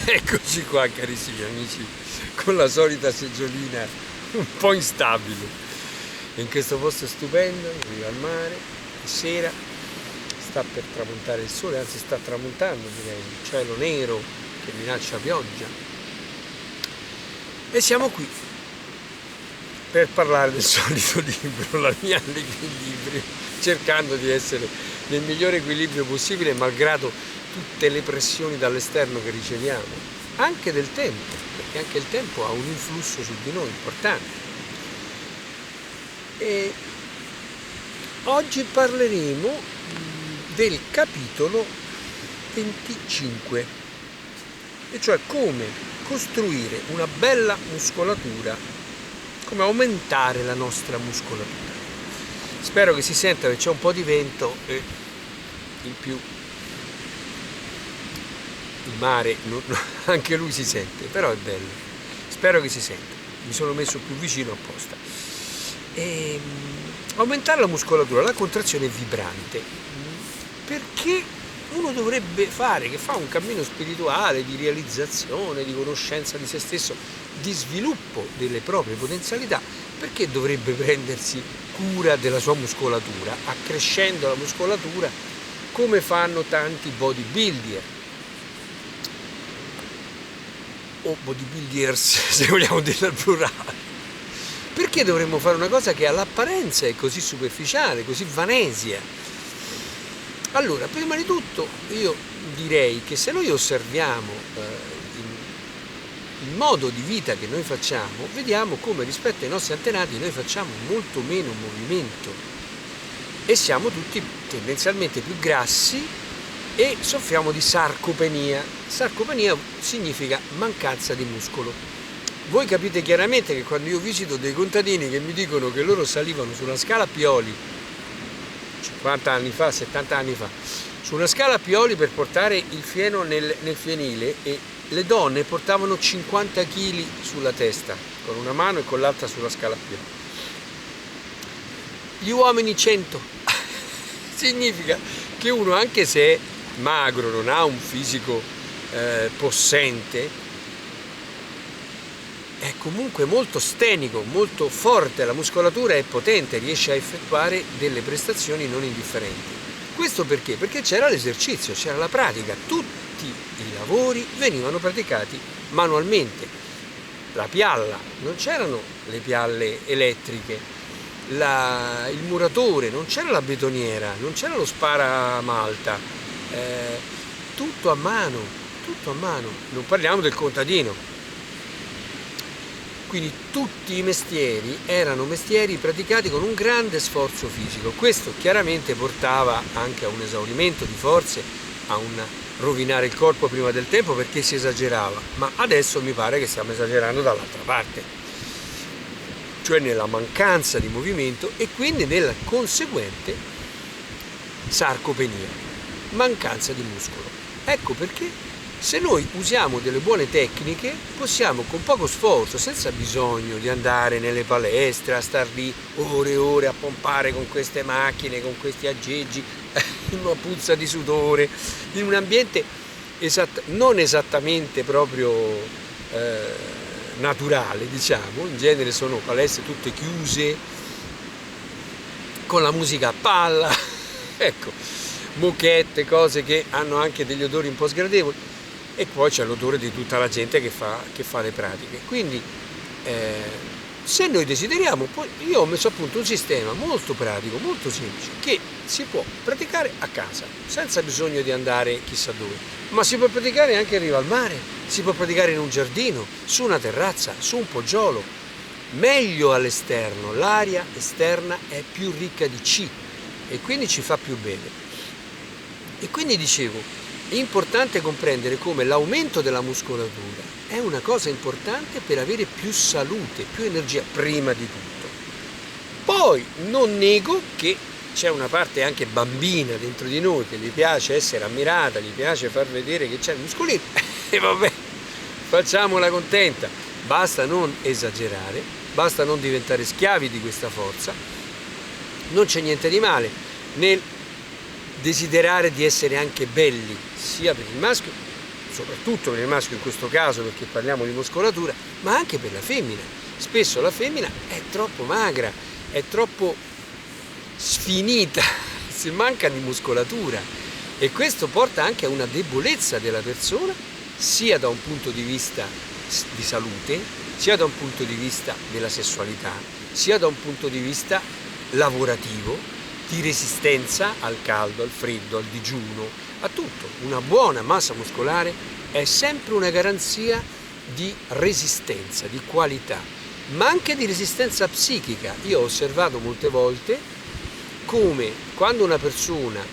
Eccoci qua carissimi amici, con la solita seggiolina un po' instabile, in questo posto stupendo, in riva al mare, è sera, sta per tramontare il sole, anzi sta tramontando direi, il cielo nero che minaccia pioggia. E siamo qui per parlare del solito libro, la mia equilibrio, cercando di essere nel migliore equilibrio possibile malgrado tutte le pressioni dall'esterno che riceviamo, anche del tempo, perché anche il tempo ha un influsso su di noi importante. E oggi parleremo del capitolo 25, e cioè come costruire una bella muscolatura, come aumentare la nostra muscolatura. Spero che si senta che c'è un po' di vento e in più il mare, anche lui si sente, però è bello, spero che si senta, mi sono messo più vicino apposta. E aumentare la muscolatura, la contrazione è vibrante, perché uno dovrebbe fare, che fa un cammino spirituale di realizzazione, di conoscenza di se stesso, di sviluppo delle proprie potenzialità, perché dovrebbe prendersi cura della sua muscolatura, accrescendo la muscolatura come fanno tanti bodybuilder o bodybuilders, se vogliamo dirlo al plurale. Perché dovremmo fare una cosa che all'apparenza è così superficiale, così vanesia? Allora, prima di tutto io direi che se noi osserviamo il modo di vita che noi facciamo, vediamo come rispetto ai nostri antenati noi facciamo molto meno movimento e siamo tutti tendenzialmente più grassi e soffriamo di sarcopenia. Sarcopenia significa mancanza di muscolo. Voi capite chiaramente che quando io visito dei contadini che mi dicono che loro salivano sulla scala Pioli 50 anni fa, 70 anni fa, su una scala Pioli per portare il fieno nel fienile, e le donne portavano 50 kg sulla testa, con una mano e con l'altra sulla scala Pioli. Gli uomini 100. Significa che uno, anche se è magro, non ha un fisico possente, è comunque molto stenico, molto forte, la muscolatura è potente, riesce a effettuare delle prestazioni non indifferenti. Questo perché? Perché c'era l'esercizio, c'era la pratica, tutti i lavori venivano praticati manualmente. La pialla, non c'erano le pialle elettriche, il muratore, non c'era la betoniera, non c'era lo sparamalta, tutto a mano, non parliamo del contadino. Quindi tutti i mestieri erano mestieri praticati con un grande sforzo fisico. Questo chiaramente portava anche a un esaurimento di forze, a un rovinare il corpo prima del tempo perché si esagerava. Ma adesso mi pare che stiamo esagerando dall'altra parte, cioè nella mancanza di movimento e quindi nella conseguente sarcopenia, mancanza di muscolo. Ecco perché se noi usiamo delle buone tecniche possiamo con poco sforzo, senza bisogno di andare nelle palestre a star lì ore e ore a pompare con queste macchine, con questi aggeggi, in una puzza di sudore, in un ambiente non esattamente proprio naturale, diciamo. In genere sono palestre tutte chiuse, con la musica a palla, ecco, moquette, cose che hanno anche degli odori un po' sgradevoli. E poi c'è l'odore di tutta la gente che fa le pratiche. Quindi se noi desideriamo, io ho messo a punto un sistema molto pratico, molto semplice, che si può praticare a casa, senza bisogno di andare chissà dove, ma si può praticare anche in riva al mare, si può praticare in un giardino, su una terrazza, su un poggiolo, meglio all'esterno, l'aria esterna è più ricca di C e quindi ci fa più bene. E quindi dicevo, è importante comprendere come l'aumento della muscolatura è una cosa importante per avere più salute, più energia prima di tutto. Poi non nego che c'è una parte anche bambina dentro di noi che gli piace essere ammirata, gli piace far vedere che c'è il muscolino e vabbè, facciamola contenta, basta non esagerare, basta non diventare schiavi di questa forza, non c'è niente di male nel desiderare di essere anche belli, sia per il maschio soprattutto per il maschio in questo caso perché parliamo di muscolatura, ma anche per la femmina. Spesso la femmina è troppo magra, è troppo sfinita, si manca di muscolatura e questo porta anche a una debolezza della persona, sia da un punto di vista di salute, sia da un punto di vista della sessualità, sia da un punto di vista lavorativo, di resistenza al caldo, al freddo, al digiuno, a tutto. Una buona massa muscolare è sempre una garanzia di resistenza, di qualità, ma anche di resistenza psichica. Io ho osservato molte volte come quando una persona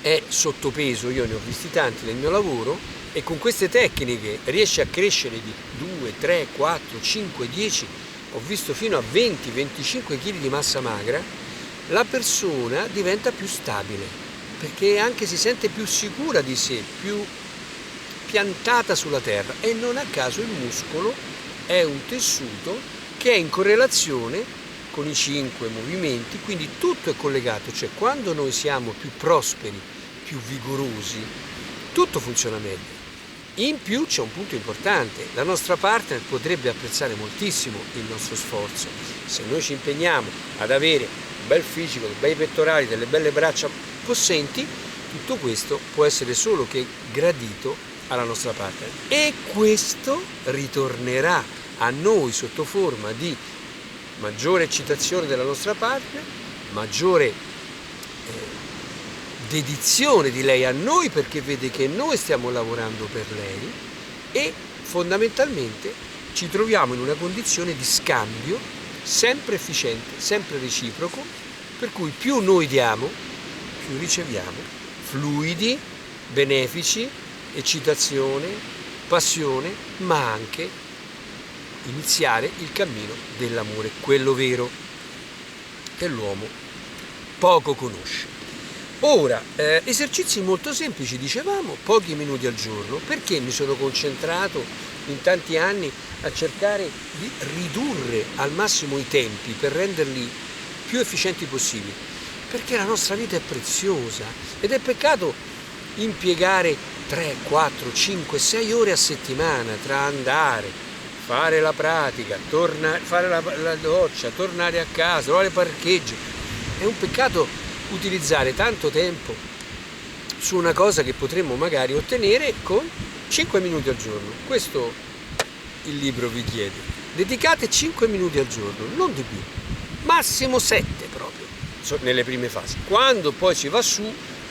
è sottopeso, io ne ho visti tanti nel mio lavoro, e con queste tecniche riesce a crescere di 2, 3, 4, 5, 10, ho visto fino a 20-25 kg di massa magra, la persona diventa più stabile, perché anche si sente più sicura di sé, più piantata sulla terra, e non a caso il muscolo è un tessuto che è in correlazione con i 5 movimenti, quindi tutto è collegato, cioè quando noi siamo più prosperi, più vigorosi, tutto funziona meglio. In più c'è un punto importante, la nostra partner potrebbe apprezzare moltissimo il nostro sforzo. Se noi ci impegniamo ad avere un bel fisico, dei bei pettorali, delle belle braccia possenti, tutto questo può essere solo che gradito alla nostra partner. E questo ritornerà a noi sotto forma di maggiore eccitazione della nostra partner, maggiore dedizione di lei a noi perché vede che noi stiamo lavorando per lei e fondamentalmente ci troviamo in una condizione di scambio sempre efficiente, sempre reciproco, per cui più noi diamo, più riceviamo, fluidi, benefici, eccitazione, passione, ma anche iniziare il cammino dell'amore, quello vero, che l'uomo poco conosce. Ora, esercizi molto semplici, dicevamo, pochi minuti al giorno. Perché mi sono concentrato in tanti anni a cercare di ridurre al massimo i tempi per renderli più efficienti possibili? Perché la nostra vita è preziosa ed è peccato impiegare 3, 4, 5, 6 ore a settimana tra andare, fare la pratica, fare la doccia, tornare a casa, trovare parcheggio. È un peccato utilizzare tanto tempo su una cosa che potremmo magari ottenere con 5 minuti al giorno. Questo il libro vi chiede. Dedicate 5 minuti al giorno, non di più, massimo 7 proprio, nelle prime fasi. Quando poi si va su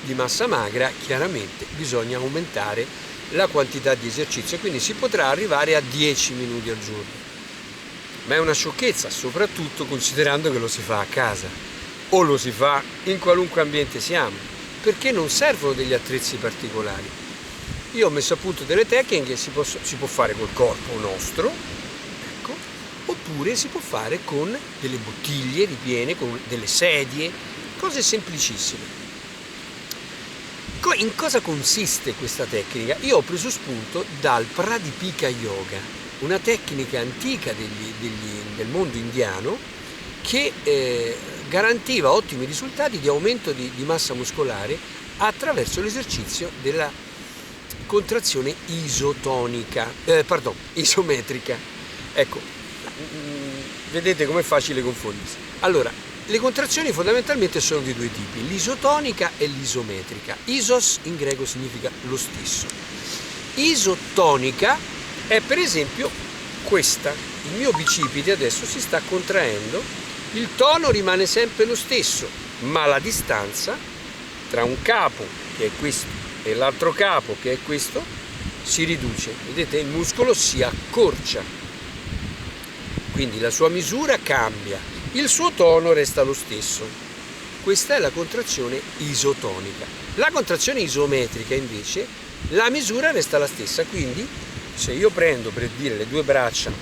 di massa magra, chiaramente bisogna aumentare la quantità di esercizio e quindi si potrà arrivare a 10 minuti al giorno. Ma è una sciocchezza, soprattutto considerando che lo si fa a casa o lo si fa in qualunque ambiente siamo, perché non servono degli attrezzi particolari. Io ho messo a punto delle tecniche, si può fare col corpo nostro, ecco, oppure si può fare con delle bottiglie ripiene, con delle sedie, cose semplicissime. In cosa consiste questa tecnica? Io ho preso spunto dal Pradipika Yoga, una tecnica antica del mondo indiano che garantiva ottimi risultati di aumento di massa muscolare attraverso l'esercizio della contrazione isometrica. Ecco, vedete com'è facile confondersi. Allora, le contrazioni fondamentalmente sono di due tipi, l'isotonica e l'isometrica. Isos in greco significa lo stesso. Isotonica è per esempio questa. Il mio bicipite adesso si sta contraendo, il tono rimane sempre lo stesso, ma la distanza tra un capo, che è questo, e l'altro capo, che è questo, si riduce. Vedete, il muscolo si accorcia, quindi la sua misura cambia, il suo tono resta lo stesso. Questa è la contrazione isotonica. La contrazione isometrica invece, la misura resta la stessa, quindi se io prendo, per dire, le due braccia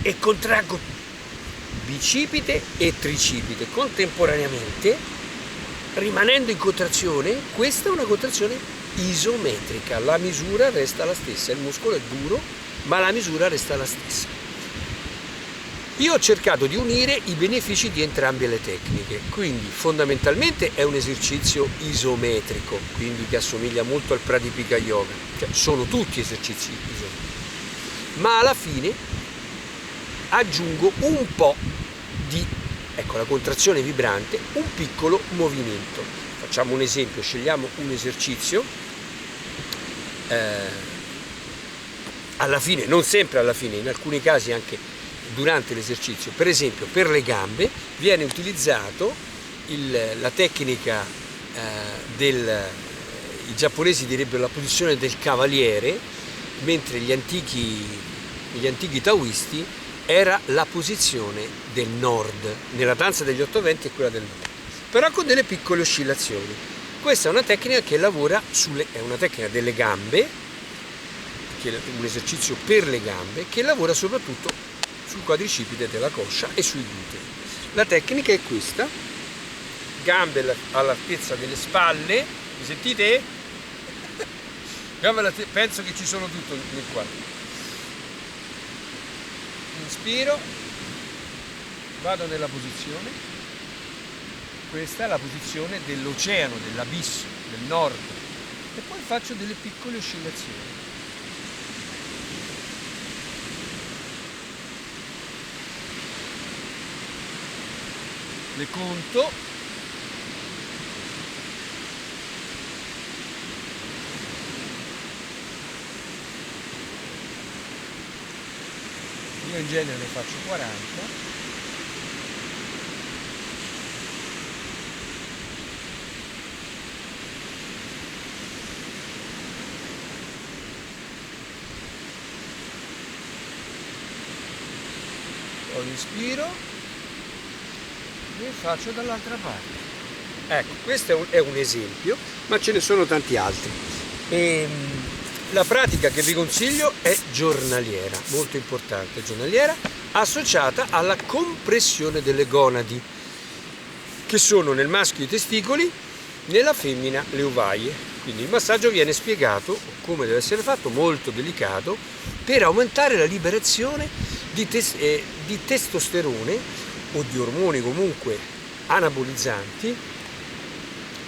e contraggo bicipite e tricipite contemporaneamente, rimanendo in contrazione, questa è una contrazione isometrica, la misura resta la stessa, il muscolo è duro, ma la misura resta la stessa. Io ho cercato di unire i benefici di entrambe le tecniche, quindi fondamentalmente è un esercizio isometrico, quindi che assomiglia molto al Pratipika Yoga, cioè sono tutti esercizi isometrici, ma alla fine aggiungo un po' di, ecco, la contrazione vibrante, un piccolo movimento. Facciamo un esempio, scegliamo un esercizio, alla fine, non sempre alla fine, in alcuni casi anche durante l'esercizio. Per esempio per le gambe viene utilizzato la tecnica i giapponesi direbbero la posizione del cavaliere, mentre gli antichi taoisti era la posizione del nord. Nella danza degli 8 venti è quella del nord, però con delle piccole oscillazioni. Questa è una tecnica che lavora è una tecnica delle gambe, che è un esercizio per le gambe, che lavora soprattutto sul quadricipite della coscia e sui glutei. La tecnica è questa: gambe all'altezza delle spalle, mi sentite? Penso che ci sono tutto nel quadro. Inspiro, vado nella posizione, questa è la posizione dell'oceano, dell'abisso, del nord, e poi faccio delle piccole oscillazioni. Le conto, io in genere ne faccio 40, poi inspiro e faccio dall'altra parte. Ecco, questo è un esempio, ma ce ne sono tanti altri. La pratica che vi consiglio è giornaliera, molto importante, giornaliera, associata alla compressione delle gonadi, che sono nel maschio i testicoli, nella femmina le ovaie. Quindi il massaggio viene spiegato come deve essere fatto, molto delicato, per aumentare la liberazione di testosterone o di ormoni comunque anabolizzanti,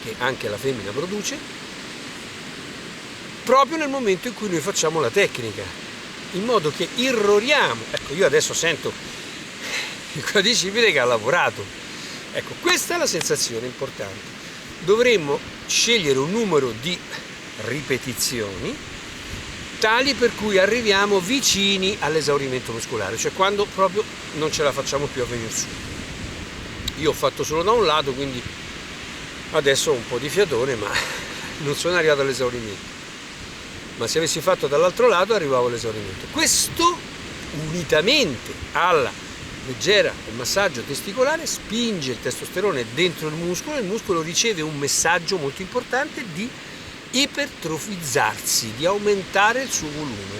che anche la femmina produce, proprio nel momento in cui noi facciamo la tecnica, in modo che irroriamo. Ecco, io adesso sento il quadricipite che ha lavorato. Ecco, questa è la sensazione importante. Dovremmo scegliere un numero di ripetizioni tali per cui arriviamo vicini all'esaurimento muscolare, cioè quando proprio non ce la facciamo più a venire su. Io ho fatto solo da un lato, quindi adesso ho un po' di fiatone, ma non sono arrivato all'esaurimento. Ma se avessi fatto dall'altro lato arrivavo all'esaurimento. Questo, unitamente alla leggera massaggio testicolare, spinge il testosterone dentro il muscolo riceve un messaggio molto importante di ipertrofizzarsi, di aumentare il suo volume.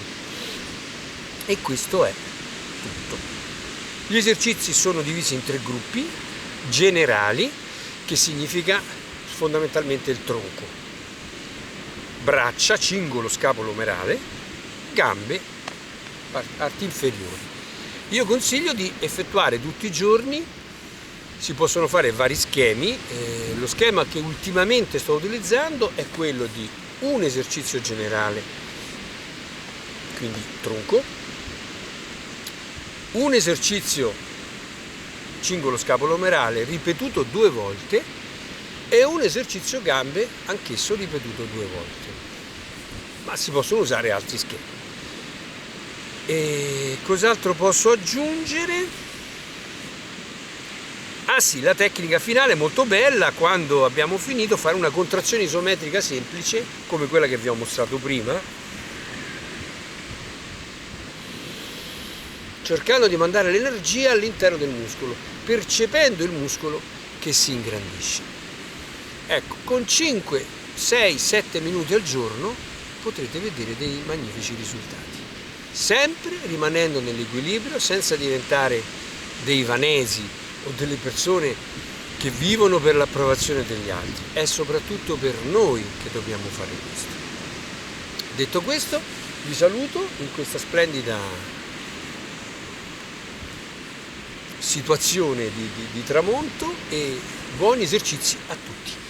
E questo è tutto. Gli esercizi sono divisi in 3 gruppi generali, che significa fondamentalmente il tronco: braccia, cingolo scapolo-omerale, gambe, arti inferiori. Io consiglio di effettuare tutti i giorni, si possono fare vari schemi. Lo schema che ultimamente sto utilizzando è quello di un esercizio generale, quindi tronco, un esercizio cingolo scapolo-omerale ripetuto 2 volte e un esercizio gambe anch'esso ripetuto 2 volte. Ma si possono usare altri schemi. E cos'altro posso aggiungere? Ah sì, la tecnica finale è molto bella. Quando abbiamo finito, fare una contrazione isometrica semplice come quella che vi ho mostrato prima, cercando di mandare l'energia all'interno del muscolo, percependo il muscolo che si ingrandisce. Ecco, con 5, 6, 7 minuti al giorno potrete vedere dei magnifici risultati, sempre rimanendo nell'equilibrio, senza diventare dei vanesi o delle persone che vivono per l'approvazione degli altri. È soprattutto per noi che dobbiamo fare questo. Detto questo, vi saluto in questa splendida situazione di tramonto e buoni esercizi a tutti.